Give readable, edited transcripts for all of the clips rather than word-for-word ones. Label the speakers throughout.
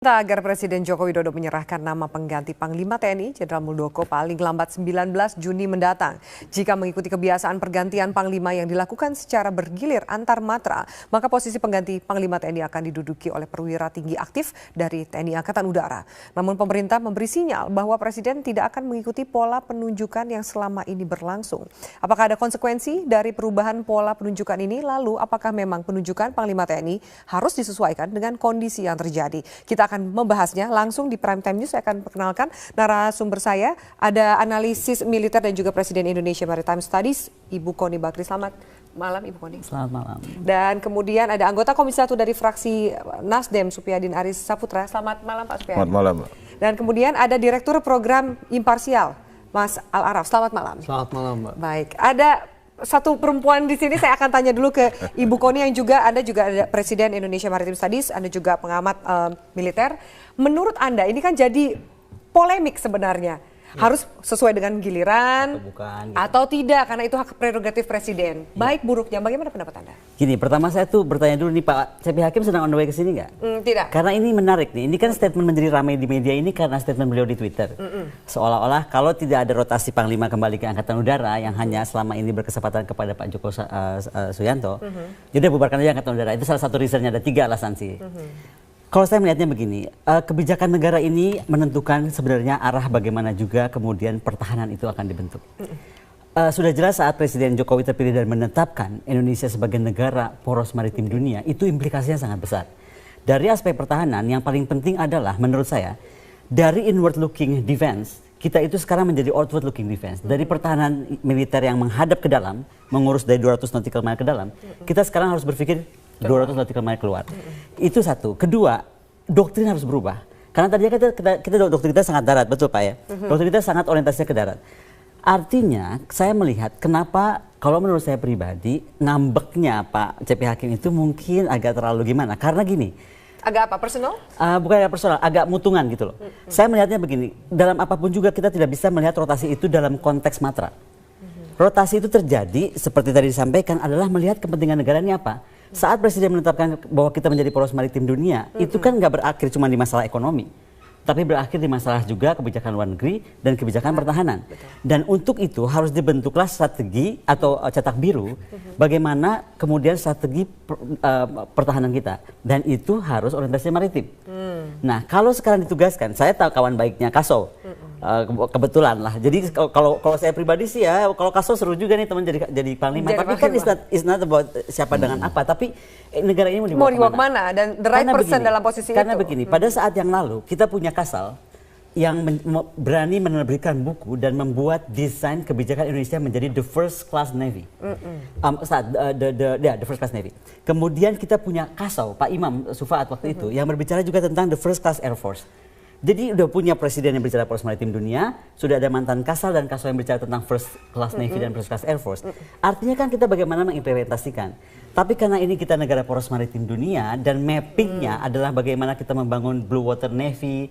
Speaker 1: Agar Presiden Joko Widodo menyerahkan nama pengganti Panglima TNI Jenderal Muldoko paling lambat 19 Juni mendatang. Jika mengikuti kebiasaan pergantian Panglima yang dilakukan secara bergilir antar matra, maka posisi pengganti Panglima TNI akan diduduki oleh perwira tinggi aktif dari TNI Angkatan Udara. Namun pemerintah memberi sinyal bahwa Presiden tidak akan mengikuti pola penunjukan yang selama ini berlangsung. Apakah ada konsekuensi dari perubahan pola penunjukan ini? Lalu apakah memang penunjukan Panglima TNI harus disesuaikan dengan kondisi yang terjadi? Kita akan membahasnya langsung di Prime Time News. Saya akan perkenalkan narasumber saya. Ada analisis militer dan juga Presiden Indonesia Maritime Studies, Ibu Kony Bakri. Selamat malam, Ibu Kony.
Speaker 2: Selamat malam.
Speaker 1: Dan kemudian ada anggota Komisi 1 dari fraksi Nasdem, Supyadin Aris Saputra. Selamat malam, Pak Supyadin.
Speaker 3: Selamat malam.
Speaker 1: Dan kemudian ada Direktur Program Imparsial, Mas Al-Araf. Selamat malam.
Speaker 3: Selamat malam, Mbak.
Speaker 1: Baik, ada satu perempuan di sini. Saya akan tanya dulu ke Ibu Kony yang juga ada Presiden Indonesia Maritime Studies, Anda juga pengamat militer. Menurut Anda ini kan jadi polemik sebenarnya. Harus sesuai dengan giliran
Speaker 2: atau bukan, gitu.
Speaker 1: Atau tidak, karena itu hak prerogatif Presiden. Baik buruknya, bagaimana pendapat Anda?
Speaker 2: Gini, pertama saya tuh bertanya dulu nih, Pak CP Hakim sedang on the way ke sini nggak?
Speaker 1: Tidak.
Speaker 2: Karena ini menarik nih, ini kan statement menjadi ramai di media ini karena statement beliau di Twitter. Seolah-olah kalau tidak ada rotasi Panglima kembali ke Angkatan Udara yang hanya selama ini berkesempatan kepada Pak Joko Suyanto, jadi bubarkan aja Angkatan Udara. Itu salah satu reasonnya, ada 3 alasan sih. Kalau saya melihatnya begini, kebijakan negara ini menentukan sebenarnya arah bagaimana juga kemudian pertahanan itu akan dibentuk. Sudah jelas saat Presiden Jokowi terpilih dan menetapkan Indonesia sebagai negara poros maritim dunia, itu implikasinya sangat besar. Dari aspek pertahanan yang paling penting adalah menurut saya, dari inward looking defense, kita itu sekarang menjadi outward looking defense. Dari pertahanan militer yang menghadap ke dalam, mengurus dari 200 nautical mile ke dalam, kita sekarang harus berpikir 200 nautical mile keluar. Itu satu. Kedua, doktrin harus berubah. Karena tadinya kita doktrin kita sangat darat, betul Pak ya? Doktrin kita sangat orientasinya ke darat. Artinya, saya melihat kenapa kalau menurut saya pribadi, ngambeknya Pak CP Hakim itu mungkin agak terlalu gimana. Karena gini.
Speaker 1: Agak apa, personal?
Speaker 2: Bukan agak personal, agak mutungan gitu loh. Saya melihatnya begini, dalam apapun juga kita tidak bisa melihat rotasi itu dalam konteks matra. Rotasi itu terjadi, seperti tadi disampaikan, adalah melihat kepentingan negara ini apa. Saat Presiden menetapkan bahwa kita menjadi poros maritim dunia, itu kan nggak berakhir cuma di masalah ekonomi, tapi berakhir di masalah juga kebijakan luar negeri dan kebijakan pertahanan. Dan untuk itu harus dibentuklah strategi atau cetak biru bagaimana kemudian strategi pertahanan kita. Dan itu harus orientasi maritim. Nah, kalau sekarang ditugaskan, saya tahu kawan baiknya Kaso. Kebetulan lah. Jadi kalau saya pribadi sih ya, kalau Kaso seru juga nih teman jadi panglima. Tapi kan it's not about siapa dengan apa, tapi negara ini mau dibawa
Speaker 1: kemana dan the right person dalam posisi itu.
Speaker 2: Karena begini, pada saat yang lalu kita punya Kasal yang berani menerbitkan buku dan membuat desain kebijakan Indonesia menjadi the first class navy. The first class navy. Kemudian kita punya Kasau, Pak Imam Sufaat waktu itu yang berbicara juga tentang the first class air force. Jadi udah punya presiden yang bicara poros maritim dunia, sudah ada mantan Kasal dan Kasau yang bicara tentang first class navy dan first class air force. Artinya kan kita bagaimana mengimplementasikan. Tapi karena ini kita negara poros maritim dunia dan mappingnya adalah bagaimana kita membangun blue water navy,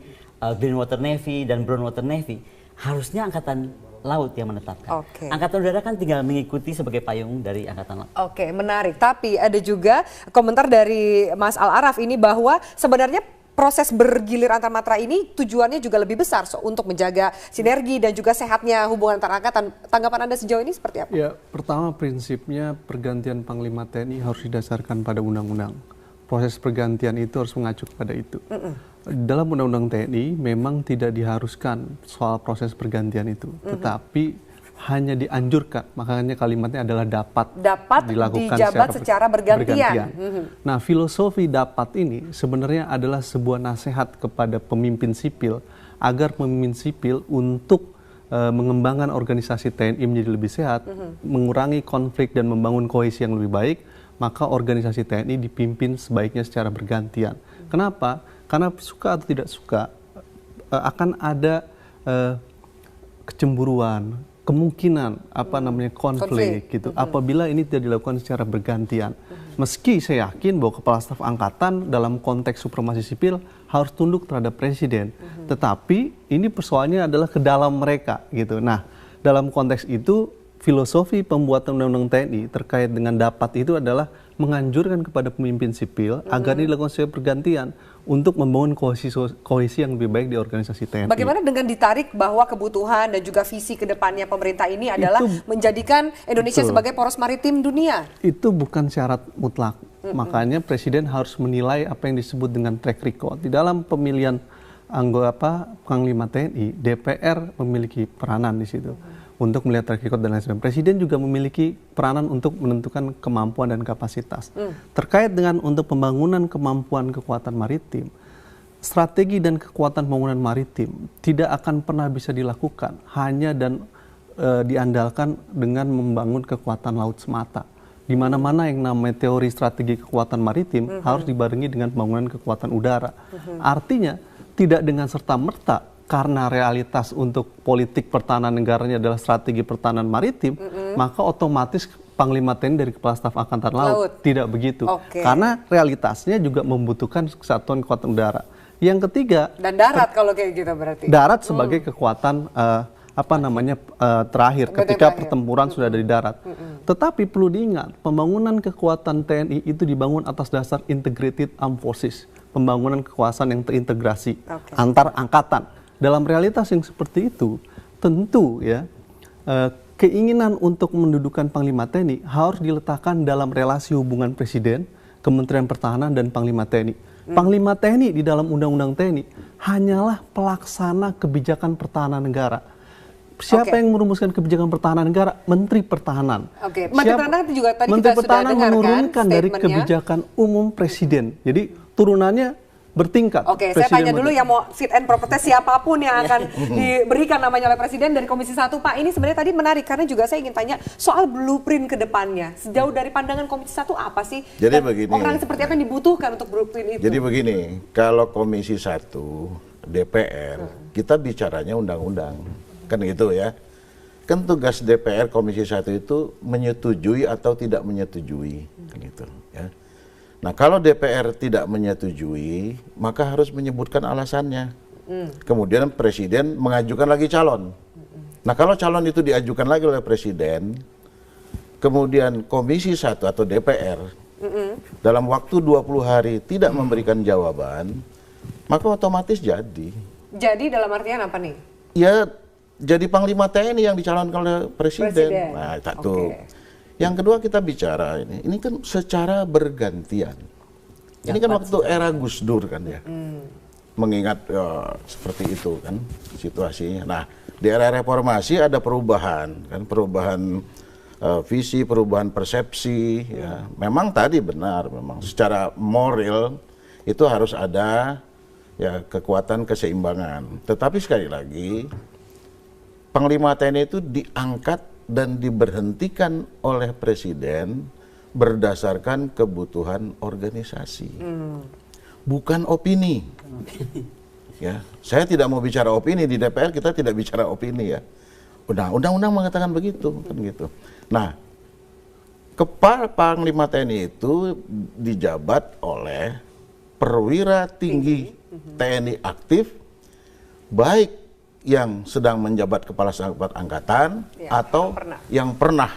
Speaker 2: green water navy dan brown water navy, harusnya angkatan laut yang menetapkan. Angkatan udara kan tinggal mengikuti sebagai payung dari angkatan laut.
Speaker 1: Oke, menarik. Tapi ada juga komentar dari Mas Al-Araf ini bahwa sebenarnya proses bergilir antar matra ini tujuannya juga lebih besar untuk menjaga sinergi dan juga sehatnya hubungan antar angkatan. Tanggapan Anda sejauh ini seperti apa?
Speaker 3: Ya, pertama prinsipnya pergantian Panglima TNI harus didasarkan pada undang-undang. Proses pergantian itu harus mengacu kepada itu. Dalam undang-undang TNI memang tidak diharuskan soal proses pergantian itu, tetapi hanya dianjurkan, makanya kalimatnya adalah dapat dilakukan
Speaker 1: dijabat secara bergantian.
Speaker 3: Nah, filosofi dapat ini sebenarnya adalah sebuah nasihat kepada pemimpin sipil agar pemimpin sipil untuk mengembangkan organisasi TNI menjadi lebih sehat, mengurangi konflik dan membangun kohesi yang lebih baik, maka organisasi TNI dipimpin sebaiknya secara bergantian. Kenapa? Karena suka atau tidak suka akan ada kecemburuan, kemungkinan konflik gitu apabila ini tidak dilakukan secara bergantian. Meski saya yakin bahwa kepala staf angkatan dalam konteks supremasi sipil harus tunduk terhadap presiden, tetapi ini persoalannya adalah ke dalam mereka gitu. Nah, dalam konteks itu filosofi pembuatan undang-undang TNI terkait dengan dapat itu adalah menganjurkan kepada pemimpin sipil agar dilakukan sesuai pergantian untuk membangun kohesi yang lebih baik di organisasi TNI.
Speaker 1: Bagaimana dengan ditarik bahwa kebutuhan dan juga visi ke depannya pemerintah ini adalah menjadikan Indonesia sebagai poros maritim dunia?
Speaker 3: Itu bukan syarat mutlak. Makanya Presiden harus menilai apa yang disebut dengan track record. Di dalam pemilihan anggota Panglima TNI, DPR memiliki peranan di situ untuk melihat track record dan lain sebagainya. Presiden juga memiliki peranan untuk menentukan kemampuan dan kapasitas. Terkait dengan untuk pembangunan kemampuan kekuatan maritim, strategi dan kekuatan pembangunan maritim tidak akan pernah bisa dilakukan hanya dan diandalkan dengan membangun kekuatan laut semata. Di mana-mana yang namanya teori strategi kekuatan maritim harus dibarengi dengan pembangunan kekuatan udara. Artinya tidak dengan serta-merta karena realitas untuk politik pertahanan negaranya adalah strategi pertahanan maritim, maka otomatis Panglima TNI dari Kepala Staf Angkatan Laut. Tidak begitu. Karena realitasnya juga membutuhkan kesatuan kekuatan udara. Yang ketiga,
Speaker 1: dan darat kalau kayak gitu berarti.
Speaker 3: Darat sebagai kekuatan terakhir ketika pertempuran sudah ada di darat. Tetapi perlu diingat, pembangunan kekuatan TNI itu dibangun atas dasar integrated armed forces, pembangunan kekuasaan yang terintegrasi antar angkatan. Dalam realitas yang seperti itu, tentu ya keinginan untuk mendudukan Panglima TNI harus diletakkan dalam relasi hubungan Presiden, Kementerian Pertahanan dan Panglima TNI. Panglima TNI di dalam Undang-Undang TNI hanyalah pelaksana kebijakan pertahanan negara. Siapa yang merumuskan kebijakan pertahanan negara? Menteri Pertahanan.
Speaker 1: Menteri Pertahanan juga tadi
Speaker 3: Menteri
Speaker 1: kita
Speaker 3: Pertahanan
Speaker 1: sudah
Speaker 3: menurunkan dari kebijakan umum Presiden. Jadi turunannya bertingkat.
Speaker 1: Saya tanya dulu yang mau fit and proper test siapapun yang akan diberikan namanya oleh Presiden dari Komisi 1. Pak, ini sebenarnya tadi menarik karena juga saya ingin tanya soal blueprint ke depannya. Sejauh dari pandangan Komisi 1 apa sih?
Speaker 4: Jadi begini.
Speaker 1: Orang seperti apa yang dibutuhkan untuk blueprint itu?
Speaker 4: Jadi begini, kalau Komisi 1 DPR, kita bicaranya undang-undang. Kan gitu ya. Kan tugas DPR Komisi 1 itu menyetujui atau tidak menyetujui. Kan gitu ya. Nah, kalau DPR tidak menyetujui, maka harus menyebutkan alasannya. Kemudian Presiden mengajukan lagi calon. Nah, kalau calon itu diajukan lagi oleh Presiden, kemudian Komisi 1 atau DPR dalam waktu 20 hari tidak memberikan jawaban, maka otomatis jadi.
Speaker 1: Jadi dalam artian apa nih?
Speaker 4: Ya, jadi Panglima TNI yang dicalonkan oleh Presiden. Nah, satu. Yang kedua kita bicara ini kan secara bergantian. Ini kan waktu era Gus Dur kan ya. Mengingat seperti itu kan situasinya. Nah, di era reformasi ada perubahan kan, perubahan visi, perubahan persepsi ya. Memang tadi benar, memang secara moral itu harus ada ya kekuatan keseimbangan. Tetapi sekali lagi Panglima TNI itu diangkat dan diberhentikan oleh Presiden berdasarkan kebutuhan organisasi, bukan opini. Ya, saya tidak mau bicara opini di DPR, kita tidak bicara opini ya. Undang-undang mengatakan begitu, kan gitu. Nah, Kepala Panglima TNI itu dijabat oleh perwira tinggi TNI aktif, baik yang sedang menjabat Kepala Staf Angkatan atau yang pernah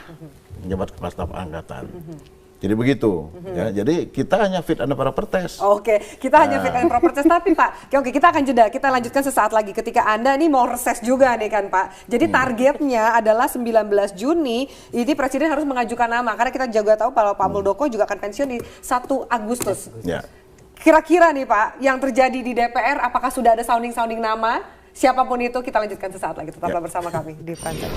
Speaker 4: menjabat Kepala Staf Angkatan. Jadi begitu. Ya, jadi kita hanya fit and proper test.
Speaker 1: Kita hanya fit and proper test. Tapi Pak, kita akan jeda. Kita lanjutkan sesaat lagi. Ketika Anda ini mau reses juga nih kan Pak. Jadi targetnya adalah 19 Juni ini Presiden harus mengajukan nama. Karena kita juga tahu kalau Pak Muldoko juga akan pensiun di 1 Agustus. Kira-kira nih Pak, yang terjadi di DPR apakah sudah ada sounding-sounding nama? Siapapun itu, kita lanjutkan sesaat lagi. Tetaplah bersama kami di Prime Time.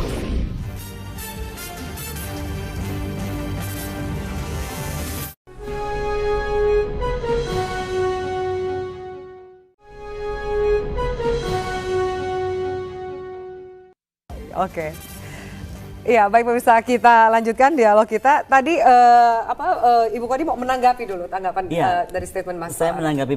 Speaker 1: Iya, baik pemirsa, kita lanjutkan dialog kita. Tadi Ibu Kodi mau menanggapi dulu tanggapan dari statement Mas.
Speaker 2: Saya menanggapi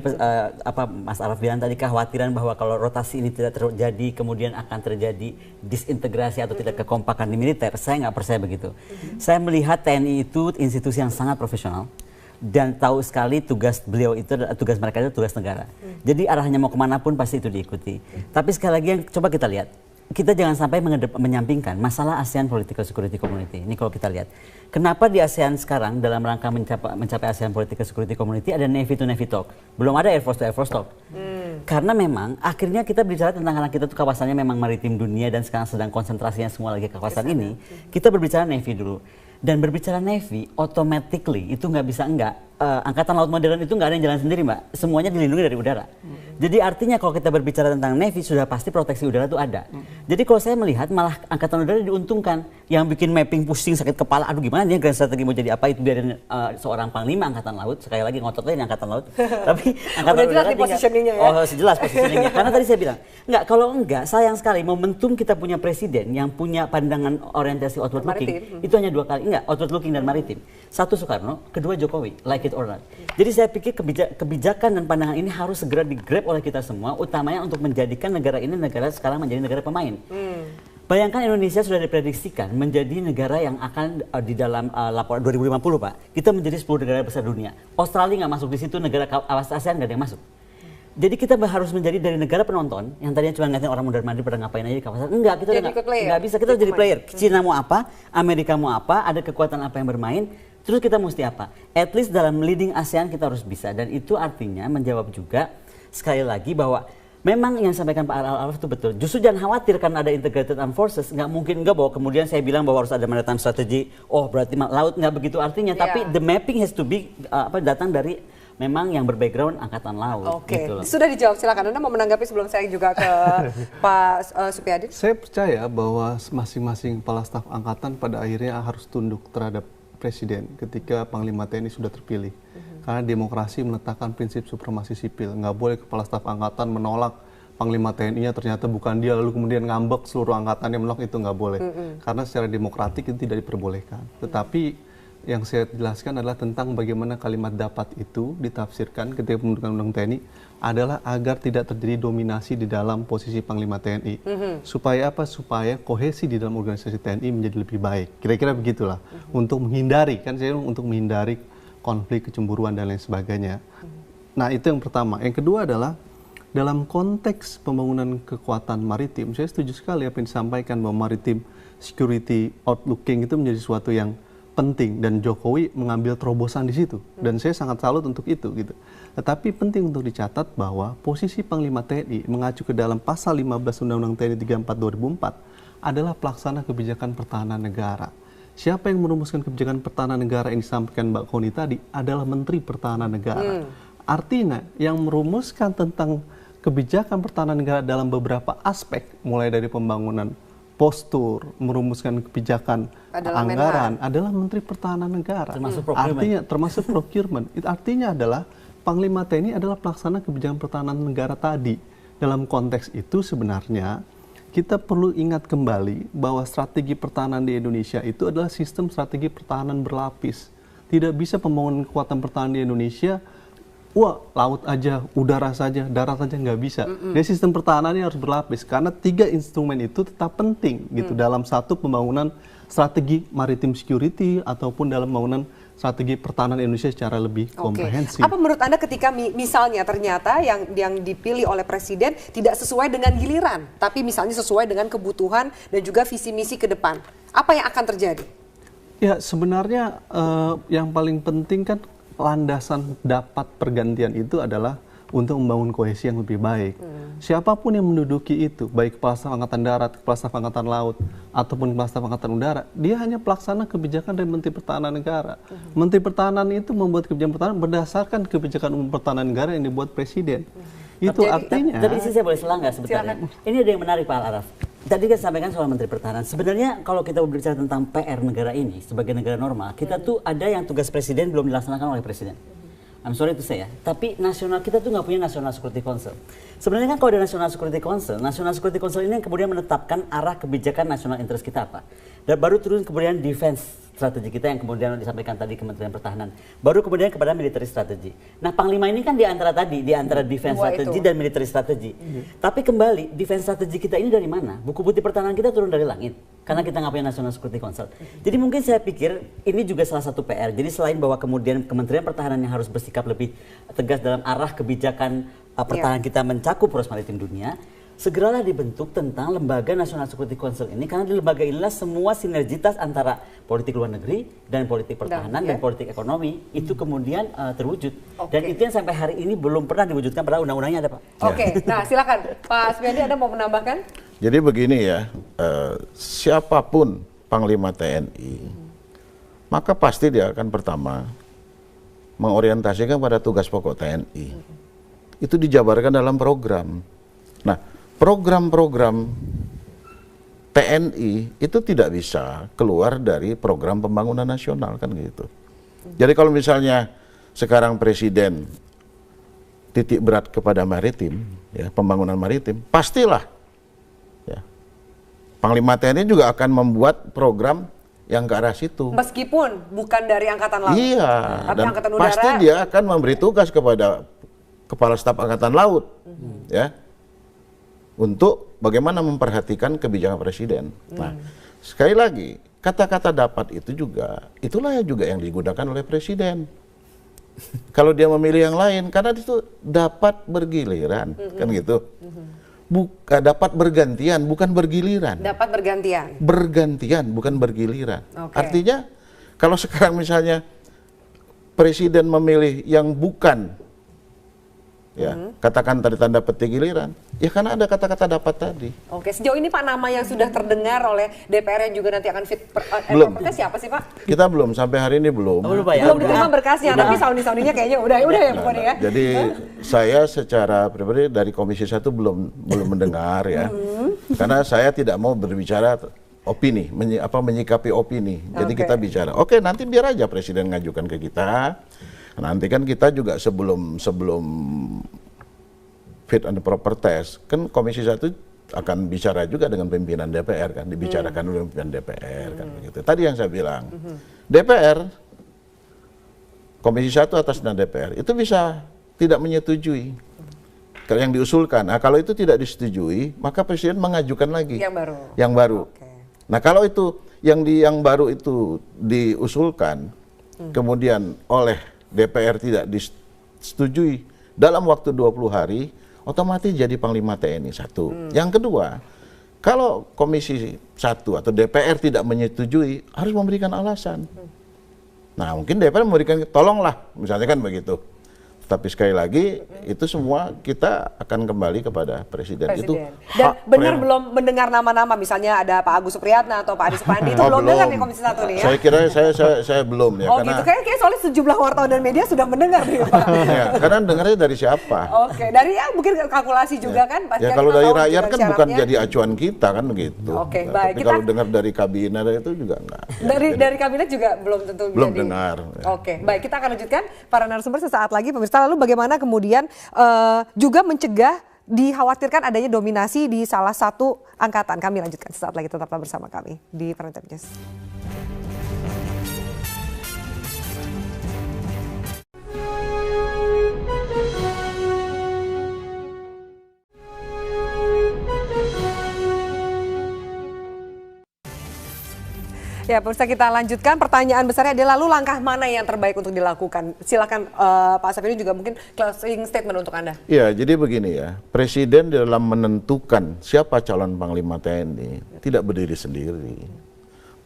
Speaker 2: Mas Araf bilang tadi, kekhawatiran bahwa kalau rotasi ini tidak terjadi, kemudian akan terjadi disintegrasi atau tidak kekompakan di militer. Saya nggak percaya begitu. Saya melihat TNI itu institusi yang sangat profesional dan tahu sekali tugas beliau itu, tugas mereka itu tugas negara. Jadi arahnya mau kemana pun pasti itu diikuti. Tapi sekali lagi yang coba kita lihat, kita jangan sampai menyampingkan masalah ASEAN Political Security Community. Ini kalau kita lihat, kenapa di ASEAN sekarang dalam rangka mencapai ASEAN Political Security Community ada Navy to Navy talk, belum ada Air Force to Air Force talk. Karena memang akhirnya kita bicara tentang karena kita tuh kawasannya memang maritim dunia dan sekarang sedang konsentrasinya semua lagi ke kawasan ini, kita berbicara Navy dulu. Dan berbicara Navy, automatically itu nggak bisa Angkatan Laut modern itu nggak ada yang jalan sendiri, Mbak. Semuanya dilindungi dari udara. Jadi artinya kalau kita berbicara tentang Navy, sudah pasti proteksi udara itu ada. Jadi kalau saya melihat malah Angkatan Udara diuntungkan. Yang bikin mapping pusing, sakit kepala, aduh gimana dia grand strategi mau jadi apa, itu biarin seorang Panglima Angkatan Laut. Sekali lagi ngotot aja Angkatan Laut. Tapi Angkatan Udara
Speaker 1: positioningnya ya?
Speaker 2: Oh, jelas positioningnya. Karena tadi saya bilang, kalau enggak, sayang sekali momentum kita punya presiden yang punya pandangan orientasi outward looking, itu hanya 2 kali. Outward looking dan maritim. 1 Soekarno, kedua Jokowi, like it or not. Jadi saya pikir kebijakan dan pandangan ini harus segera di-grab oleh kita semua, utamanya untuk menjadikan negara ini sekarang menjadi negara pemain. Bayangkan Indonesia sudah diprediksikan menjadi negara yang akan di dalam laporan 2050, Pak. Kita menjadi 10 negara besar dunia. Australia nggak masuk di situ, negara ASEAN nggak ada yang masuk. Jadi kita harus menjadi dari negara penonton yang tadinya cuma ngeliatin orang mondar-mandir pada ngapain aja di kawasan. Enggak, kita nggak bisa. Kita jadi player. Cina mau apa, Amerika mau apa, ada kekuatan apa yang bermain. Terus kita mesti apa? At least dalam leading ASEAN kita harus bisa. Dan itu artinya menjawab juga sekali lagi bahwa memang yang disampaikan Pak Al-Araf itu betul. Justru jangan khawatir karena ada integrated armed forces. Nggak mungkin bahwa kemudian saya bilang bahwa harus ada maritime strategy. Oh berarti laut nggak begitu artinya. Tapi the mapping has to be datang dari memang yang berbackground Angkatan Laut.
Speaker 1: Oke,
Speaker 2: gitu loh.
Speaker 1: Sudah dijawab, silakan. Anda mau menanggapi sebelum saya juga ke Pak Supyadin?
Speaker 3: Saya percaya bahwa masing-masing kepala staf angkatan pada akhirnya harus tunduk terhadap presiden ketika Panglima TNI sudah terpilih. Karena demokrasi meletakkan prinsip supremasi sipil. Nggak boleh kepala staf angkatan menolak Panglima TNI-nya ternyata bukan dia, lalu kemudian ngambek seluruh angkatannya menolak, itu nggak boleh. Karena secara demokratik itu tidak diperbolehkan. Tetapi yang saya jelaskan adalah tentang bagaimana kalimat dapat itu ditafsirkan ketika pembentukan Undang-Undang TNI adalah agar tidak terjadi dominasi di dalam posisi Panglima TNI. Supaya apa? Supaya kohesi di dalam organisasi TNI menjadi lebih baik. Kira-kira begitulah. Untuk menghindari, untuk menghindari konflik, kecemburuan dan lain sebagainya. Nah, itu yang pertama. Yang kedua adalah dalam konteks pembangunan kekuatan maritim, saya setuju sekali apa yang disampaikan bahwa maritim security outlooking itu menjadi sesuatu yang penting dan Jokowi mengambil terobosan di situ dan saya sangat salut untuk itu gitu. Tetapi penting untuk dicatat bahwa posisi Panglima TNI mengacu ke dalam pasal 15 Undang-Undang TNI 34 2004 adalah pelaksana kebijakan pertahanan negara. Siapa yang merumuskan kebijakan pertahanan negara yang disampaikan Mbak Koni tadi adalah Menteri Pertahanan Negara. Artinya yang merumuskan tentang kebijakan pertahanan negara dalam beberapa aspek mulai dari pembangunan postur, merumuskan kebijakan anggaran adalah Menteri Pertahanan Negara.
Speaker 2: Termasuk procurement.
Speaker 3: Artinya termasuk procurement. Itu artinya adalah Panglima TNI adalah pelaksana kebijakan pertahanan negara tadi. Dalam konteks itu sebenarnya kita perlu ingat kembali bahwa strategi pertahanan di Indonesia itu adalah sistem strategi pertahanan berlapis. Tidak bisa pembangunan kekuatan pertahanan di Indonesia laut aja, udara saja, darat saja nggak bisa. Jadi sistem pertahanannya harus berlapis karena 3 instrumen itu tetap penting gitu dalam satu pembangunan strategi maritim security ataupun dalam pembangunan strategi pertahanan Indonesia secara lebih komprehensif.
Speaker 1: Apa menurut Anda ketika misalnya ternyata yang dipilih oleh Presiden tidak sesuai dengan giliran, tapi misalnya sesuai dengan kebutuhan dan juga visi misi ke depan, apa yang akan terjadi?
Speaker 3: Ya sebenarnya yang paling penting kan landasan dapat pergantian itu adalah untuk membangun kohesi yang lebih baik. Siapapun yang menduduki itu, baik Kepala Staf Angkatan Darat, Kepala Staf Angkatan Laut, ataupun Kepala Staf Angkatan Udara, dia hanya pelaksana kebijakan dari Menteri Pertahanan Negara. Menteri Pertahanan itu membuat kebijakan pertahanan berdasarkan kebijakan umum pertahanan negara yang dibuat Presiden. Itu artinya...
Speaker 2: Tapi saya boleh selang nggak sebetulnya? Ini ada yang menarik Pak Al-Araf. Tadi kan sampaikan soal Menteri Pertahanan. Sebenarnya kalau kita berbicara tentang PR negara ini sebagai negara normal, kita tuh ada yang tugas Presiden belum dilaksanakan oleh Presiden. I'm sorry to say ya, tapi nasional kita tuh nggak punya National Security Council. Sebenarnya kan kalau ada National Security Council ini yang kemudian menetapkan arah kebijakan national interest kita apa. Dan baru turun kemudian defense strategi kita yang kemudian disampaikan tadi Kementerian Pertahanan. Baru kemudian kepada military strategy. Nah Panglima ini kan di antara defense strategi dan military strategy. Tapi kembali, defense strategi kita ini dari mana? Buku putih pertahanan kita turun dari langit. Karena kita nggak punya National Security Council. Jadi mungkin saya pikir ini juga salah satu PR. Jadi selain bahwa kemudian Kementerian Pertahanan yang harus bersikap lebih tegas dalam arah kebijakan pertahanan kita mencakup poros maritim dunia, segeralah dibentuk tentang Lembaga Nasional Security Council ini, karena di lembaga inilah semua sinergitas antara politik luar negeri dan politik pertahanan dan politik ekonomi itu kemudian terwujud. Dan itu yang sampai hari ini belum pernah diwujudkan, padahal undang-undangnya ada, Pak.
Speaker 1: Nah silakan Pak Supyandi, Anda mau menambahkan?
Speaker 4: Jadi begini ya, siapapun Panglima TNI, maka pasti dia akan pertama mengorientasikan pada tugas pokok TNI. Itu dijabarkan dalam program. Nah, program-program TNI itu tidak bisa keluar dari program pembangunan nasional, kan gitu. Jadi kalau misalnya sekarang Presiden titik berat kepada maritim, ya, pembangunan maritim, pastilah ya, Panglima TNI juga akan membuat program yang ke arah situ.
Speaker 1: Meskipun bukan dari Angkatan Laut.
Speaker 4: Iya,
Speaker 1: tapi
Speaker 4: dan
Speaker 1: Angkatan Udara,
Speaker 4: pasti dia akan memberi tugas kepada Kepala Staf Angkatan Laut, ya, untuk bagaimana memperhatikan kebijakan Presiden. Nah, sekali lagi, kata-kata dapat itu juga, itulah juga yang digunakan oleh Presiden. Kalau dia memilih yang lain, karena itu dapat bergiliran, kan gitu. Dapat bergantian, bukan bergiliran.
Speaker 1: dapat bergantian.
Speaker 4: Bergantian, bukan bergiliran. Artinya, kalau sekarang misalnya Presiden memilih yang bukan, ya, katakan tadi tanda petik giliran, ya karena ada kata-kata dapat tadi.
Speaker 1: Sejauh ini Pak, nama yang sudah terdengar oleh DPR yang juga nanti akan fit
Speaker 4: Belum.
Speaker 1: propernya siapa sih Pak?
Speaker 4: Kita belum, sampai hari ini belum.
Speaker 1: Belum diterima berkasnya, tapi sounding-soundingnya kayaknya udah ya pokoknya ya.
Speaker 4: Jadi saya secara pribadi dari Komisi 1 belum mendengar ya. Karena saya tidak mau berbicara opini, menyikapi opini. Jadi kita bicara, oke, nanti biar aja Presiden ngajukan ke kita. Nanti kan kita juga sebelum fit and proper test, kan Komisi 1 akan bicara juga dengan pimpinan DPR, kan, dibicarakan oleh pimpinan DPR, kan begitu. Tadi yang saya bilang, DPR, Komisi 1 atas nama DPR, itu bisa tidak menyetujui yang diusulkan. Nah, kalau itu tidak disetujui, maka Presiden mengajukan lagi yang baru. Nah, kalau itu yang baru itu diusulkan, kemudian oleh DPR tidak disetujui dalam waktu 20 hari, otomatis jadi Panglima TNI satu. Yang kedua, kalau Komisi 1 atau DPR tidak menyetujui, harus memberikan alasan. Nah, mungkin DPR memberikan, tolonglah, misalnya kan begitu. Tapi sekali lagi, itu semua kita akan kembali kepada Presiden. Itu
Speaker 1: dan benar belum mendengar nama-nama, misalnya ada Pak Agus Supriyatna atau Pak Adi Supandi, itu belum dengar nih Komisi 1 nih ya?
Speaker 4: Saya kira saya belum ya.
Speaker 1: Karena, gitu, kayak soalnya sejumlah wartawan dan media sudah mendengar nih Pak.
Speaker 4: Ya, karena dengarnya dari siapa?
Speaker 1: Dari ya mungkin kalkulasi juga kan.
Speaker 4: Ya kalau dari rakyat kan bukan jadi acuan kita kan gitu.
Speaker 1: Baik.
Speaker 4: Tapi kalau dengar dari kabinet itu juga enggak.
Speaker 1: Dari kabinet juga belum tentu
Speaker 4: belum dengar.
Speaker 1: Baik, kita akan lanjutkan para narasumber sesaat lagi pemirsa. Lalu bagaimana kemudian juga mencegah dikhawatirkan adanya dominasi di salah satu angkatan. Kami lanjutkan sesaat lagi, tetaplah bersama kami di Prime Time News. Ya, pemirsa, kita lanjutkan. Pertanyaan besarnya adalah lalu langkah mana yang terbaik untuk dilakukan? Silakan Pak Safiri juga mungkin closing statement untuk Anda.
Speaker 4: Ya, jadi begini ya. Presiden dalam menentukan siapa calon Panglima TNI tidak berdiri sendiri.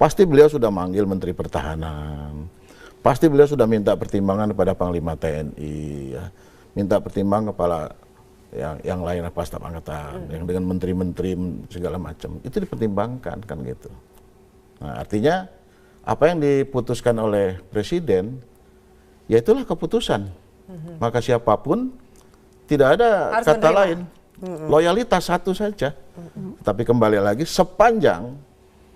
Speaker 4: Pasti beliau sudah manggil Menteri Pertahanan. Pasti beliau sudah minta pertimbangan kepada Panglima TNI, ya. Minta pertimbangan kepala yang lain, apa staf angkatan, yang dengan menteri-menteri segala macam. Itu dipertimbangkan kan gitu. Nah, artinya apa yang diputuskan oleh Presiden, ya itulah keputusan. Maka siapapun tidak ada harus kata menerima. Lain, loyalitas satu saja. Tapi kembali lagi sepanjang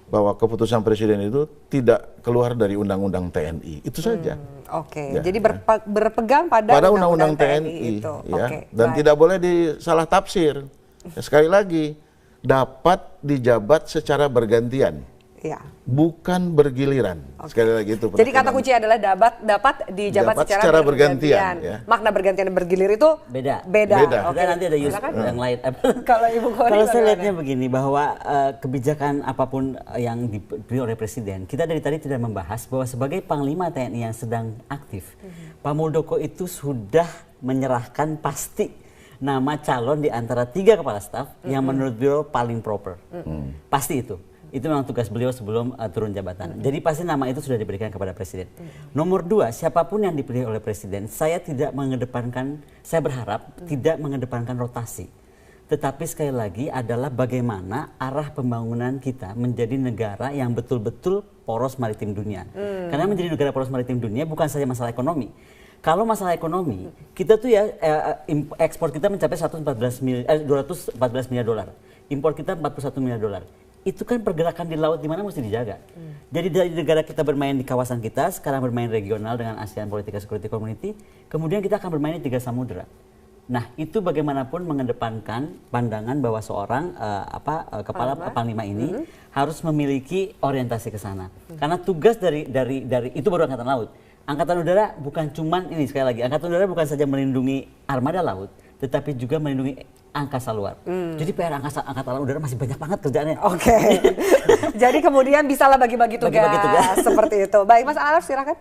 Speaker 4: bahwa keputusan Presiden itu tidak keluar dari Undang-Undang TNI, itu saja.
Speaker 1: Ya, jadi berpegang pada Undang-Undang TNI
Speaker 4: itu, ya. Dan tidak boleh disalah tafsir. Ya, sekali lagi, dapat dijabat secara bergantian.
Speaker 1: Ya.
Speaker 4: Bukan bergiliran. Sekali lagi itu.
Speaker 1: Jadi kata kunci adalah dapat dijabat secara bergantian.
Speaker 4: Ya.
Speaker 1: Makna bergantian dan bergilir itu beda.
Speaker 2: Nanti ada yang lain.
Speaker 1: Kalau Ibu Kori,
Speaker 2: kalau saya lihatnya begini, bahwa kebijakan apapun yang diberi oleh Presiden, kita dari tadi tidak membahas bahwa sebagai Panglima TNI yang sedang aktif, Pak Muldoko itu sudah menyerahkan pasti nama calon di antara 3 kepala staf yang menurut beliau paling proper. Pasti itu. Itu memang tugas beliau sebelum turun jabatan. Jadi pasti nama itu sudah diberikan kepada presiden. Nomor 2, siapapun yang dipilih oleh presiden, saya berharap tidak mengedepankan rotasi. Tetapi sekali lagi adalah bagaimana arah pembangunan kita menjadi negara yang betul-betul poros maritim dunia. Karena menjadi negara poros maritim dunia bukan saja masalah ekonomi. Kalau masalah ekonomi, kita tuh ya ekspor kita mencapai 214 miliar dolar. Impor kita 41 miliar dolar. Itu kan pergerakan di laut di mana mesti dijaga. Jadi dari negara kita bermain di kawasan kita, sekarang bermain regional dengan ASEAN Political Security Community, kemudian kita akan bermain di 3 samudera. Nah, itu bagaimanapun mengedepankan pandangan bahwa seorang kepala panglima ini harus memiliki orientasi ke sana. Karena tugas dari itu baru angkatan laut. Angkatan udara bukan cuman ini, sekali lagi, angkatan udara bukan saja melindungi armada laut, tetapi juga melindungi angkasa luar. Jadi PR angkatan udara masih banyak banget kerjaannya.
Speaker 1: Oke. Jadi kemudian bisalah bagi-bagi tugas seperti itu. Baik, Mas Araf silakan.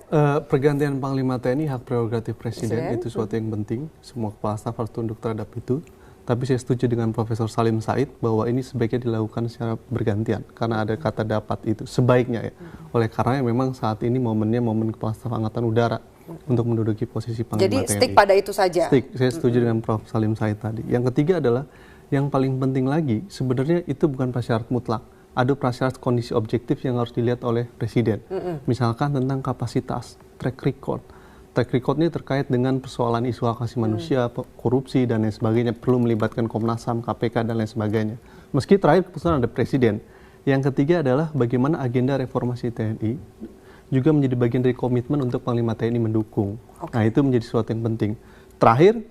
Speaker 3: Pergantian Panglima TNI hak prerogatif Presiden itu suatu yang penting. Semua kepala staf harus tunduk terhadap itu. Tapi saya setuju dengan Profesor Salim Said bahwa ini sebaiknya dilakukan secara bergantian karena ada kata dapat itu sebaiknya ya. Oleh karena memang saat ini momennya momen kepala staf angkatan udara untuk menduduki posisi Panglima TNI.
Speaker 1: Jadi stick pada itu saja.
Speaker 3: Stick, saya setuju dengan Prof. Salim Said tadi. Yang ketiga adalah yang paling penting lagi sebenarnya itu bukan prasyarat mutlak. Ada prasyarat kondisi objektif yang harus dilihat oleh Presiden. Misalkan tentang kapasitas, track record. Track record ini terkait dengan persoalan isu hak asasi manusia, korupsi dan lain sebagainya, perlu melibatkan Komnas HAM, KPK dan lain sebagainya. Meski terakhir keputusan ada Presiden. Yang ketiga adalah bagaimana agenda reformasi TNI juga menjadi bagian dari komitmen untuk Panglima TNI mendukung. Nah, itu menjadi sesuatu yang penting. Terakhir,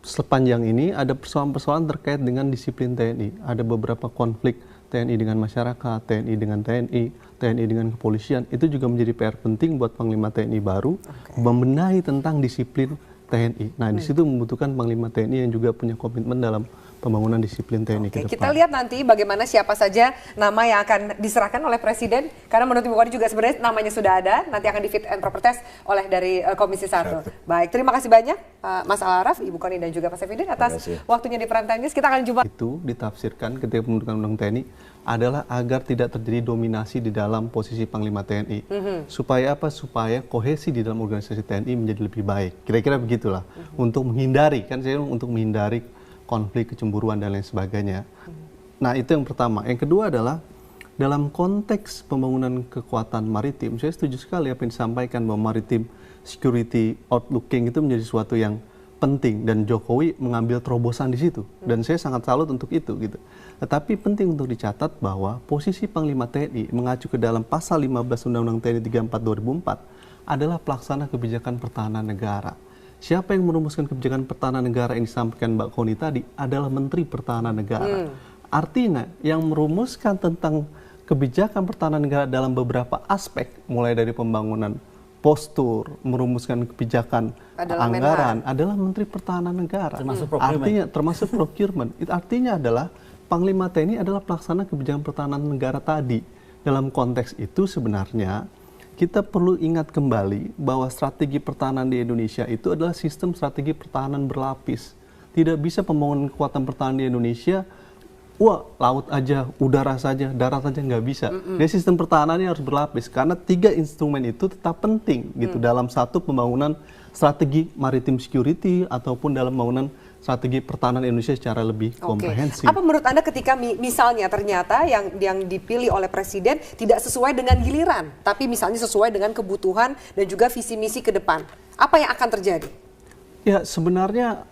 Speaker 3: sepanjang ini ada persoalan-persoalan terkait dengan disiplin TNI. Ada beberapa konflik TNI dengan masyarakat, TNI dengan TNI, TNI dengan kepolisian. Itu juga menjadi PR penting buat Panglima TNI baru membenahi tentang disiplin TNI. Nah, di situ membutuhkan Panglima TNI yang juga punya komitmen dalam pembangunan disiplin TNI ke depan.
Speaker 1: Kita lihat nanti bagaimana siapa saja nama yang akan diserahkan oleh Presiden. Karena menurut Ibu Koni juga sebenarnya namanya sudah ada. Nanti akan di fit and proper test oleh dari Komisi 1. Baik, terima kasih banyak Mas Al-Araf, Ibu Koni dan juga Pak Saifuddin atas waktunya di Prime Time News. Kita akan jumpa.
Speaker 3: Itu ditafsirkan ketika pembentukan Undang TNI adalah agar tidak terjadi dominasi di dalam posisi Panglima TNI. Supaya apa? Supaya kohesi di dalam organisasi TNI menjadi lebih baik. Kira-kira begitulah. Untuk menghindari, kan saya untuk menghindari konflik, kecemburuan dan lain sebagainya. Nah, itu yang pertama. Yang kedua adalah dalam konteks pembangunan kekuatan maritim, saya setuju sekali apa yang disampaikan bahwa maritim security outlooking itu menjadi sesuatu yang penting dan Jokowi mengambil terobosan di situ dan saya sangat salut untuk itu gitu. Tetapi penting untuk dicatat bahwa posisi Panglima TNI mengacu ke dalam pasal 15 Undang-Undang TNI 34 2004 adalah pelaksana kebijakan pertahanan negara. Siapa yang merumuskan kebijakan pertahanan negara yang disampaikan Mbak Koni tadi adalah Menteri Pertahanan Negara. Artinya yang merumuskan tentang kebijakan pertahanan negara dalam beberapa aspek, mulai dari pembangunan postur, merumuskan kebijakan anggaran, adalah Menteri Pertahanan Negara. Termasuk procurement. Artinya adalah Panglima TNI adalah pelaksana kebijakan pertahanan negara tadi. Dalam konteks itu sebenarnya kita perlu ingat kembali bahwa strategi pertahanan di Indonesia itu adalah sistem strategi pertahanan berlapis. Tidak bisa pembangunan kekuatan pertahanan di Indonesia, laut aja, udara saja, darat saja nggak bisa. Jadi sistem pertahanannya harus berlapis karena 3 instrumen itu tetap penting gitu dalam satu pembangunan strategi maritim security ataupun dalam pembangunan strategi pertahanan Indonesia secara lebih komprehensif.
Speaker 1: Apa menurut Anda ketika misalnya ternyata yang dipilih oleh Presiden tidak sesuai dengan giliran, tapi misalnya sesuai dengan kebutuhan dan juga visi misi ke depan, apa yang akan terjadi?
Speaker 3: Ya sebenarnya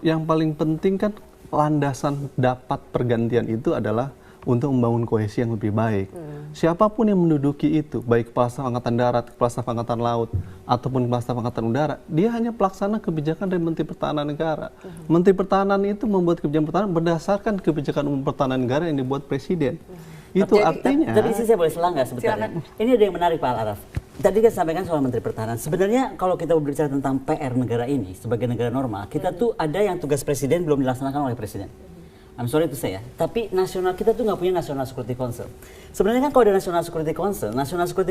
Speaker 3: yang paling penting kan landasan dapat pergantian itu adalah untuk membangun kohesi yang lebih baik. Siapapun yang menduduki itu, baik Kepala Staf Angkatan Darat, Kepala Staf Angkatan Laut, ataupun Kepala Staf Angkatan Udara, dia hanya pelaksana kebijakan dari Menteri Pertahanan Negara. Menteri Pertahanan itu membuat kebijakan pertahanan berdasarkan kebijakan umum pertahanan negara yang dibuat Presiden. Itu artinya...
Speaker 2: Tapi saya boleh selanggar sebetulnya. Ini ada yang menarik Pak Al-Araf. Tadi kan sampaikan soal Menteri Pertahanan. Sebenarnya kalau kita berbicara tentang PR negara ini sebagai negara normal, kita tuh ada yang tugas Presiden belum dilaksanakan oleh Presiden. I'm sorry to say ya, tapi nasional kita tuh nggak punya National Security Council. Sebenarnya kan kalau ada National Security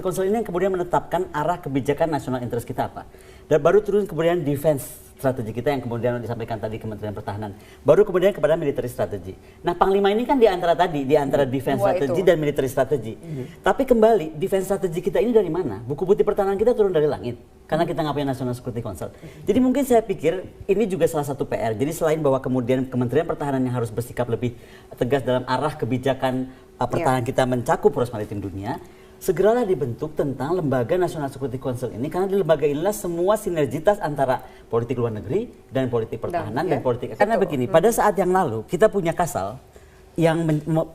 Speaker 2: Council ini yang kemudian menetapkan arah kebijakan nasional interest kita apa. Dan baru turun kemudian defense strategi kita yang kemudian disampaikan tadi Kementerian Pertahanan. Baru kemudian kepada military strategi. Nah, Panglima ini kan di antara defense strategi dan military strategi. Tapi kembali, defense strategi kita ini dari mana? Buku putih pertahanan kita turun dari langit. Karena kita nggak punya National Security Council. Jadi mungkin saya pikir ini juga salah satu PR. Jadi selain bahwa kemudian Kementerian Pertahanan yang harus bersikap lebih tegas dalam arah kebijakan pertahanan kita mencakup poros maritim dunia, segeralah dibentuk tentang lembaga National Security Council ini, karena di lembaga inilah semua sinergitas antara politik luar negeri dan politik pertahanan dan politik. Karena begini, pada saat yang lalu kita punya Kasal yang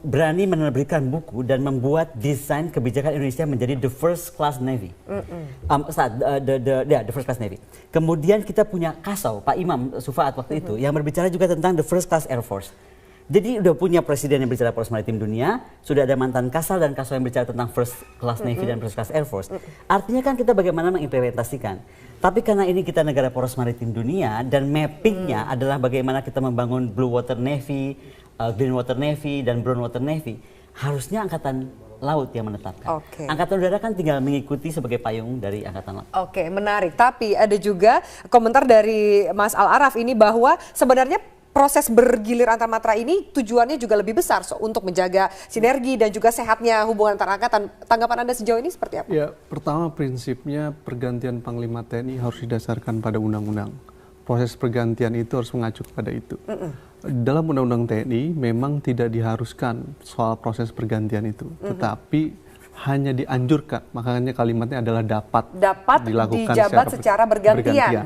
Speaker 2: berani menerbitkan buku dan membuat desain kebijakan Indonesia menjadi the first class navy. The first class navy. Kemudian kita punya Kasau, Pak Imam Sufaat waktu itu yang berbicara juga tentang the first class air force. Jadi udah punya presiden yang bicara poros maritim dunia, sudah ada mantan Kasal dan Kasal yang bicara tentang first class navy dan first class air force. Artinya kan kita bagaimana mengimplementasikan. Tapi karena ini kita negara poros maritim dunia dan mappingnya adalah bagaimana kita membangun blue water navy, green water navy dan brown water navy, harusnya angkatan laut yang menetapkan. Angkatan udara kan tinggal mengikuti sebagai payung dari angkatan laut.
Speaker 1: Oke, menarik. Tapi ada juga komentar dari Mas Al-Araf ini bahwa sebenarnya proses bergilir antar matra ini tujuannya juga lebih besar untuk menjaga sinergi dan juga sehatnya hubungan antar angkatan. Tanggapan Anda sejauh ini seperti apa?
Speaker 3: Ya, pertama prinsipnya pergantian Panglima TNI harus didasarkan pada undang-undang. Proses pergantian itu harus mengacu kepada itu. Dalam undang-undang TNI memang tidak diharuskan soal proses pergantian itu, tetapi hanya dianjurkan, makanya kalimatnya adalah dapat dilakukan
Speaker 1: dijabat secara bergantian.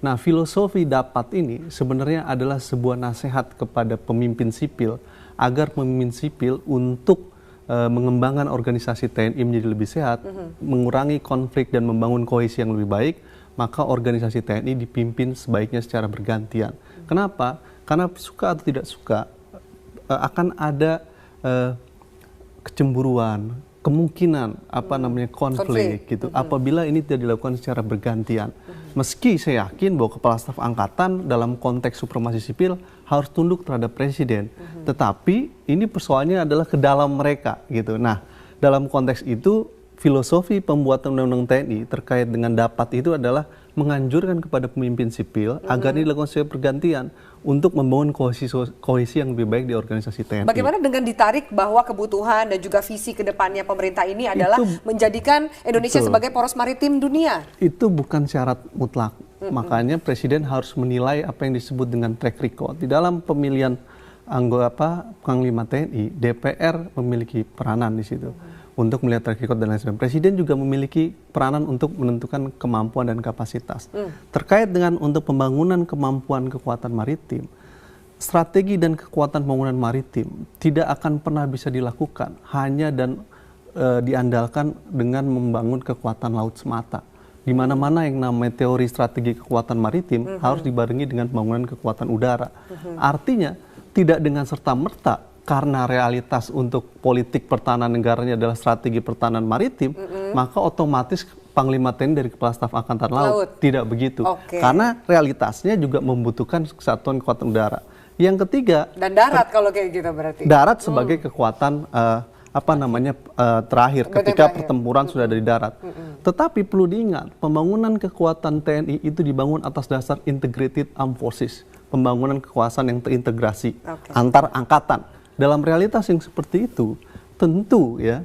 Speaker 3: Nah, filosofi dapat ini sebenarnya adalah sebuah nasihat kepada pemimpin sipil agar pemimpin sipil untuk mengembangkan organisasi TNI menjadi lebih sehat, mengurangi konflik dan membangun kohesi yang lebih baik, maka organisasi TNI dipimpin sebaiknya secara bergantian. Kenapa? Karena suka atau tidak suka akan ada kecemburuan, kemungkinan konflik gitu apabila ini tidak dilakukan secara bergantian. Meski saya yakin bahwa kepala staf angkatan dalam konteks supremasi sipil harus tunduk terhadap presiden, tetapi ini persoalannya adalah ke dalam mereka gitu. Nah, dalam konteks itu filosofi pembuatan undang-undang TNI terkait dengan dapat itu adalah menganjurkan kepada pemimpin sipil agar ini dilakukan secara bergantian untuk membangun kohesi yang lebih baik di organisasi TNI.
Speaker 1: Bagaimana dengan ditarik bahwa kebutuhan dan juga visi ke depannya pemerintah ini adalah menjadikan Indonesia sebagai poros maritim dunia?
Speaker 3: Itu bukan syarat mutlak. Makanya presiden harus menilai apa yang disebut dengan track record. Di dalam pemilihan anggota Panglima TNI, DPR memiliki peranan di situ untuk melihat track record dan lain sebagainya. Presiden juga memiliki peranan untuk menentukan kemampuan dan kapasitas. Terkait dengan untuk pembangunan kemampuan kekuatan maritim, strategi dan kekuatan pembangunan maritim tidak akan pernah bisa dilakukan hanya dan diandalkan dengan membangun kekuatan laut semata. Di mana-mana yang namanya teori strategi kekuatan maritim harus dibarengi dengan pembangunan kekuatan udara. Artinya tidak dengan serta-merta karena realitas untuk politik pertahanan negaranya adalah strategi pertahanan maritim, maka otomatis Panglima TNI dari Kepala Staf Angkatan Laut. Tidak begitu. Karena realitasnya juga membutuhkan kesatuan kekuatan udara. Yang ketiga,
Speaker 1: dan darat kalau kayak gitu berarti.
Speaker 3: Darat sebagai kekuatan terakhir ketika pertempuran sudah dari darat. Tetapi perlu diingat, pembangunan kekuatan TNI itu dibangun atas dasar integrated armed forces, pembangunan kekuasaan yang terintegrasi antar angkatan. Dalam realitas yang seperti itu, tentu ya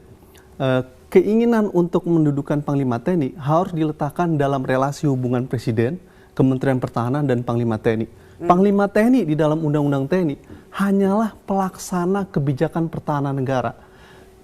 Speaker 3: keinginan untuk mendudukan Panglima TNI harus diletakkan dalam relasi hubungan Presiden, Kementerian Pertahanan, dan Panglima TNI. Panglima TNI di dalam Undang-Undang TNI hanyalah pelaksana kebijakan pertahanan negara.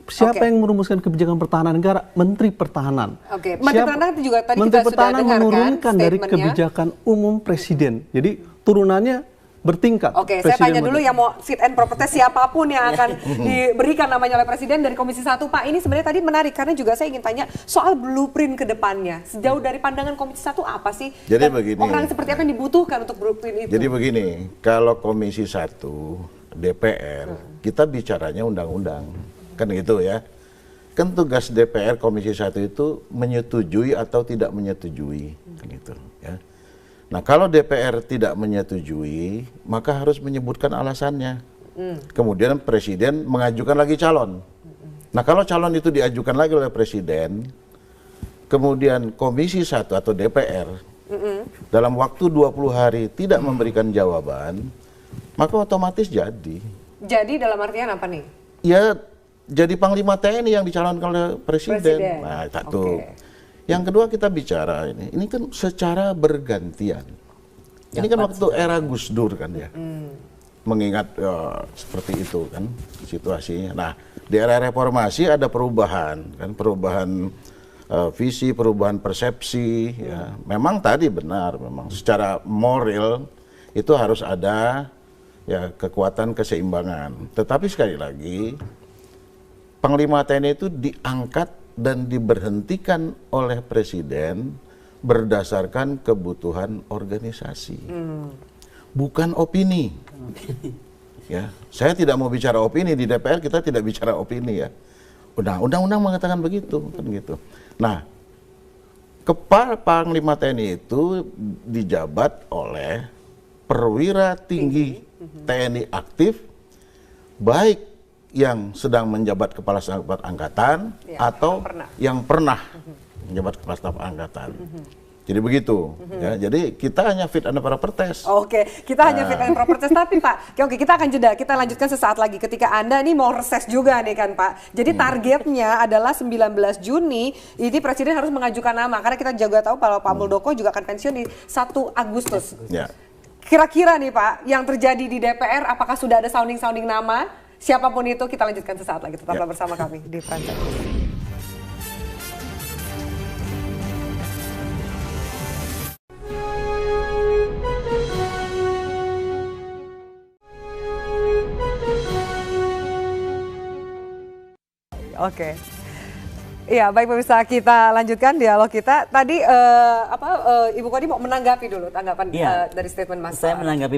Speaker 3: Siapa yang merumuskan kebijakan pertahanan negara? Menteri Pertahanan.
Speaker 1: Menteri Pertahanan juga tadi
Speaker 3: Menteri
Speaker 1: kita
Speaker 3: Pertahanan
Speaker 1: sudah
Speaker 3: menurunkan dari kebijakan umum Presiden. Jadi turunannya bertingkat.
Speaker 1: Saya tanya dulu yang mau fit and proper test siapapun yang akan diberikan namanya oleh Presiden dari Komisi 1. Pak, ini sebenarnya tadi menarik karena juga saya ingin tanya soal blueprint ke depannya. Sejauh dari pandangan Komisi 1 apa sih?
Speaker 4: Jadi
Speaker 1: dan
Speaker 4: begini.
Speaker 1: orang seperti apa yang dibutuhkan untuk blueprint itu?
Speaker 4: Jadi begini, kalau Komisi 1 DPR, kita bicaranya undang-undang. Kan gitu ya. Kan tugas DPR Komisi 1 itu menyetujui atau tidak menyetujui. Kan gitu ya. Nah, kalau DPR tidak menyetujui, maka harus menyebutkan alasannya. Kemudian Presiden mengajukan lagi calon. Nah, kalau calon itu diajukan lagi oleh Presiden, kemudian Komisi 1 atau DPR dalam waktu 20 hari tidak memberikan jawaban, maka otomatis jadi.
Speaker 1: Jadi dalam artian apa nih?
Speaker 4: Ya jadi Panglima TNI yang dicalonkan oleh Presiden. Nah, satu. Yang kedua kita bicara ini kan secara bergantian. Ini kan waktu era Gus Dur kan ya. Mengingat seperti itu kan situasinya. Nah, di era reformasi ada perubahan kan, perubahan visi, perubahan persepsi ya. Memang tadi benar, memang secara moral itu harus ada ya kekuatan keseimbangan. Tetapi sekali lagi Panglima TNI itu diangkat dan diberhentikan oleh Presiden berdasarkan kebutuhan organisasi. Bukan opini. Ya, saya tidak mau bicara opini, di DPR kita tidak bicara opini ya. Undang-undang mengatakan begitu, kan gitu. Nah, Kepala Panglima TNI itu dijabat oleh perwira tinggi TNI aktif, baik yang sedang menjabat Kepala Staf Angkatan atau yang pernah menjabat Kepala Staf Angkatan. Jadi begitu, ya. Jadi kita hanya fit and proper test.
Speaker 1: Oke, kita hanya fit and proper test. Tapi Pak, oke kita akan jeda. Kita lanjutkan sesaat lagi. Ketika Anda nih mau reses juga nih kan Pak. Jadi targetnya adalah 19 Juni ini Presiden harus mengajukan nama. Karena kita juga tahu kalau Pak Muldoko juga akan pensiun di 1 Agustus.
Speaker 4: Ya.
Speaker 1: Kira-kira nih Pak, yang terjadi di DPR apakah sudah ada sounding-sounding nama? Siapapun itu kita lanjutkan sesaat lagi. Tetaplah bersama kami di Prime Time. Oke. Iya, baik pemirsa, kita lanjutkan dialog kita. Tadi Ibu Kodi mau menanggapi dulu tanggapan dari statement Mas.
Speaker 2: Saya menanggapi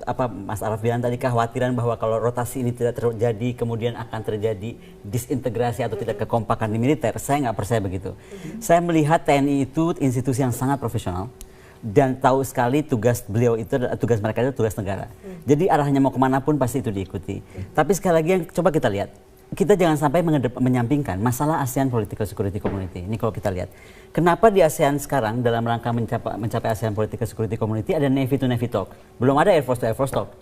Speaker 2: apa Mas Araf bilang tadi, kekhawatiran bahwa kalau rotasi ini tidak terjadi kemudian akan terjadi disintegrasi atau tidak kekompakan di militer. Saya nggak percaya begitu. Saya melihat TNI itu institusi yang sangat profesional dan tahu sekali tugas beliau itu, tugas mereka itu tugas negara. Jadi arahnya mau kemana pun pasti itu diikuti. Tapi sekali lagi yang coba kita lihat. Kita jangan sampai menyampingkan masalah ASEAN Political Security Community. Ini kalau kita lihat, kenapa di ASEAN sekarang dalam rangka mencapai ASEAN Political Security Community ada Navy to Navy talk, belum ada Air Force to Air Force talk.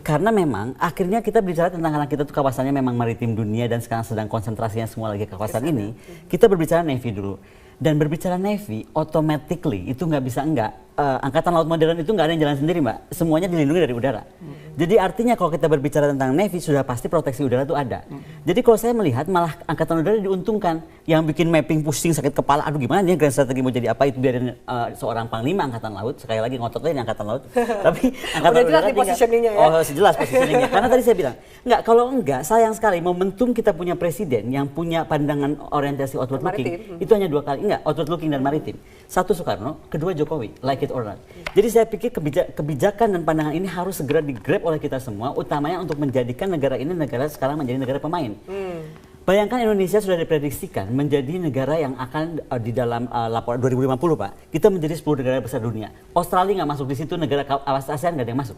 Speaker 2: Karena memang akhirnya kita bicara tentang karena kita tuh kawasannya memang maritim dunia dan sekarang sedang konsentrasinya semua lagi ke kawasan ini, kita berbicara Navy dulu. Dan berbicara Navy, automatically itu nggak bisa enggak. Angkatan Laut modern itu nggak ada yang jalan sendiri Mbak, semuanya dilindungi dari udara. Jadi artinya kalau kita berbicara tentang Navy sudah pasti proteksi udara itu ada. Jadi kalau saya melihat malah Angkatan Udara diuntungkan, yang bikin mapping pusing sakit kepala, aduh gimana nih grand strategi mau jadi apa itu biarin seorang Panglima Angkatan Laut, sekali lagi ngotot aja Angkatan Laut. Tapi Angkatan Udara
Speaker 1: positioningnya ya.
Speaker 2: Oh jelas positioningnya, karena tadi saya bilang enggak, kalau enggak sayang sekali momentum kita punya presiden yang punya pandangan orientasi outward looking itu hanya 2 kali, enggak outward looking dan maritim. Satu Soekarno, kedua Jokowi, like it or not. Jadi saya pikir kebijakan dan pandangan ini harus segera digrab oleh kita semua, utamanya untuk menjadikan negara ini sekarang menjadi negara pemain. Bayangkan Indonesia sudah diprediksikan menjadi negara yang akan di dalam laporan 2050 Pak, kita menjadi 10 negara besar dunia. Australia nggak masuk di situ, negara ASEAN nggak ada yang masuk.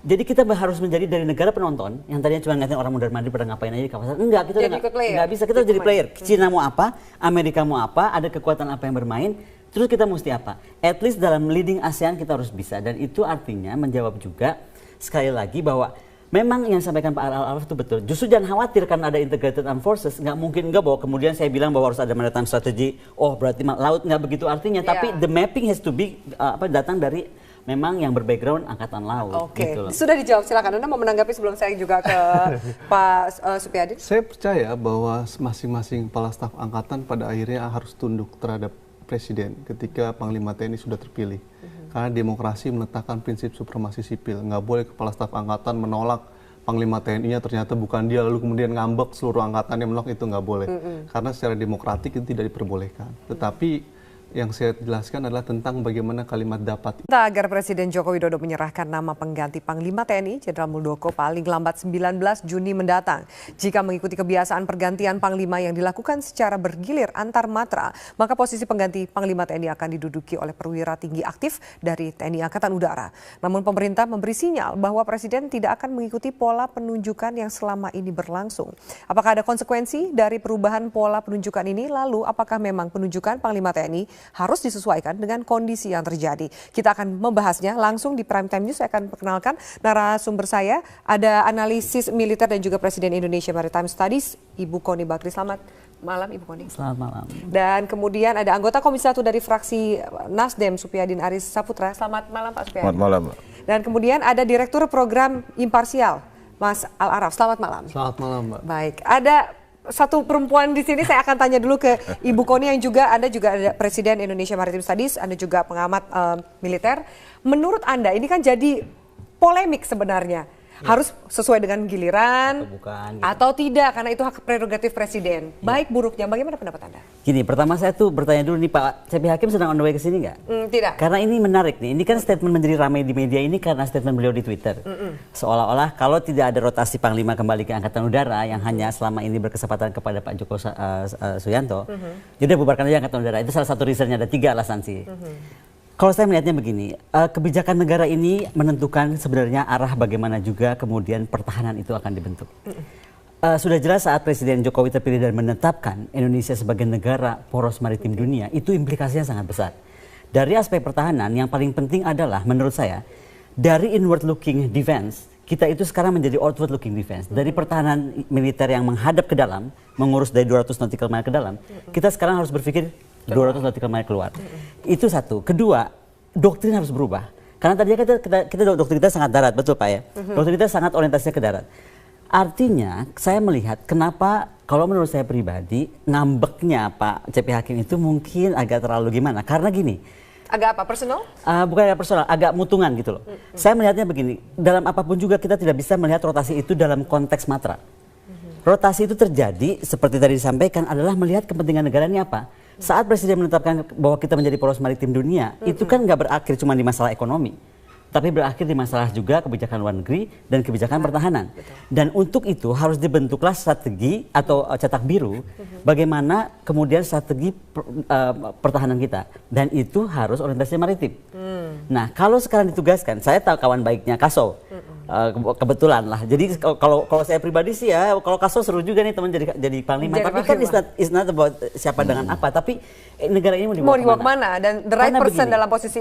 Speaker 2: Jadi kita harus menjadi dari negara penonton yang tadinya cuma ngeliatin orang mundar-mandir pada ngapain aja di kawasan. Enggak, kita nggak bisa, kita jadi player. Cina mau apa, Amerika mau apa, ada kekuatan apa yang bermain, terus kita mesti apa? At least dalam leading ASEAN kita harus bisa, dan itu artinya menjawab juga sekali lagi bahwa memang yang disampaikan Pak Araf itu betul. Justru jangan khawatir karena ada integrated armed forces, nggak mungkin nggak bahwa kemudian saya bilang bahwa harus ada maritime strategy. Oh berarti laut nggak begitu artinya, tapi the mapping has to be datang dari memang yang berbackground Angkatan Laut.
Speaker 1: Oke,
Speaker 2: gitu loh.
Speaker 1: Sudah dijawab, silakan. Anda mau menanggapi sebelum saya juga ke Pak Supyadin?
Speaker 3: Saya percaya bahwa masing-masing kepala staf angkatan pada akhirnya harus tunduk terhadap Presiden ketika Panglima TNI sudah terpilih. Karena demokrasi meletakkan prinsip supremasi sipil. Nggak boleh kepala staf angkatan menolak Panglima TNI-nya ternyata bukan dia, lalu kemudian ngambek seluruh angkatan yang menolak, itu nggak boleh. Karena secara demokratik itu tidak diperbolehkan. Tetapi yang saya jelaskan adalah tentang bagaimana kalimat dapat.
Speaker 1: Agar Presiden Joko Widodo menyerahkan nama pengganti Panglima TNI, Jenderal Muldoko paling lambat 19 Juni mendatang. Jika mengikuti kebiasaan pergantian Panglima yang dilakukan secara bergilir antar matra, maka posisi pengganti Panglima TNI akan diduduki oleh perwira tinggi aktif dari TNI Angkatan Udara. Namun pemerintah memberi sinyal bahwa Presiden tidak akan mengikuti pola penunjukan yang selama ini berlangsung. Apakah ada konsekuensi dari perubahan pola penunjukan ini? Lalu apakah memang penunjukan Panglima TNI harus disesuaikan dengan kondisi yang terjadi. Kita akan membahasnya langsung di Prime Time News. Saya akan perkenalkan narasumber saya, ada analisis militer dan juga Presiden Indonesia Maritime Studies, Ibu Kony Bakri. Selamat malam Ibu Kony.
Speaker 2: Selamat malam.
Speaker 1: Dan kemudian ada anggota Komisi 1 dari fraksi Nasdem, Supyadin Aris Saputra. Selamat malam Pak Supyadin.
Speaker 4: Selamat malam.
Speaker 1: Dan kemudian ada Direktur Program Imparsial, Mas Al-Araf. Selamat malam.
Speaker 3: Selamat malam, Mbak.
Speaker 1: Baik, ada satu perempuan di sini, saya akan tanya dulu ke Ibu Kony yang juga Anda juga ada Presiden Indonesia Maritime Studies, Anda juga pengamat militer. Menurut Anda ini kan jadi polemik sebenarnya. Harus sesuai dengan giliran
Speaker 2: Atau bukan, gitu.
Speaker 1: atau tidak, karena itu hak prerogatif Presiden. Baik buruknya, bagaimana pendapat Anda?
Speaker 2: Gini, pertama saya tuh bertanya dulu nih, Pak CP Hakim sedang on the way ke sini nggak?
Speaker 1: Tidak.
Speaker 2: Karena ini menarik nih, ini kan statement menjadi ramai di media ini karena statement beliau di Twitter. Seolah-olah kalau tidak ada rotasi Panglima kembali ke Angkatan Udara yang hanya selama ini berkesempatan kepada Pak Joko Suyanto, jadi bubarkan aja Angkatan Udara. Itu salah satu reasonnya, ada 3 alasan sih. Kalau saya melihatnya begini, kebijakan negara ini menentukan sebenarnya arah bagaimana juga kemudian pertahanan itu akan dibentuk. Sudah jelas saat Presiden Jokowi terpilih dan menetapkan Indonesia sebagai negara poros maritim dunia, itu implikasinya sangat besar. Dari aspek pertahanan yang paling penting adalah menurut saya, dari inward looking defense, kita itu sekarang menjadi outward looking defense. Dari pertahanan militer yang menghadap ke dalam, mengurus dari 200 nautical mile ke dalam, kita sekarang harus berpikir 200 nautical mile keluar. Itu satu. Kedua, doktrin harus berubah. Karena tadinya kita doktrin kita sangat darat, betul Pak ya? Doktrin kita sangat orientasinya ke darat. Artinya, saya melihat kenapa kalau menurut saya pribadi, ngambeknya Pak CP Hakim itu mungkin agak terlalu gimana. Karena gini.
Speaker 1: Agak apa, personal?
Speaker 2: Bukan agak personal, agak mutungan gitu loh. Saya melihatnya begini, dalam apapun juga kita tidak bisa melihat rotasi itu dalam konteks matra. Rotasi itu terjadi, seperti tadi disampaikan, adalah melihat kepentingan negara ini apa. Saat Presiden menetapkan bahwa kita menjadi poros maritim dunia, itu kan nggak berakhir cuma di masalah ekonomi, tapi berakhir di masalah juga kebijakan luar negeri dan kebijakan pertahanan. Dan untuk itu harus dibentuklah strategi atau cetak biru bagaimana kemudian strategi pertahanan kita. Dan itu harus orientasi maritim. Nah, kalau sekarang ditugaskan, saya tahu kawan baiknya Kaso. Kebetulan lah. Jadi kalau saya pribadi sih ya, kalau Kaso seru juga nih teman jadi panglima. Tapi kan it's not about siapa dengan apa. Tapi negara ini mau dibawa
Speaker 1: kemana? Dan the right person dalam posisi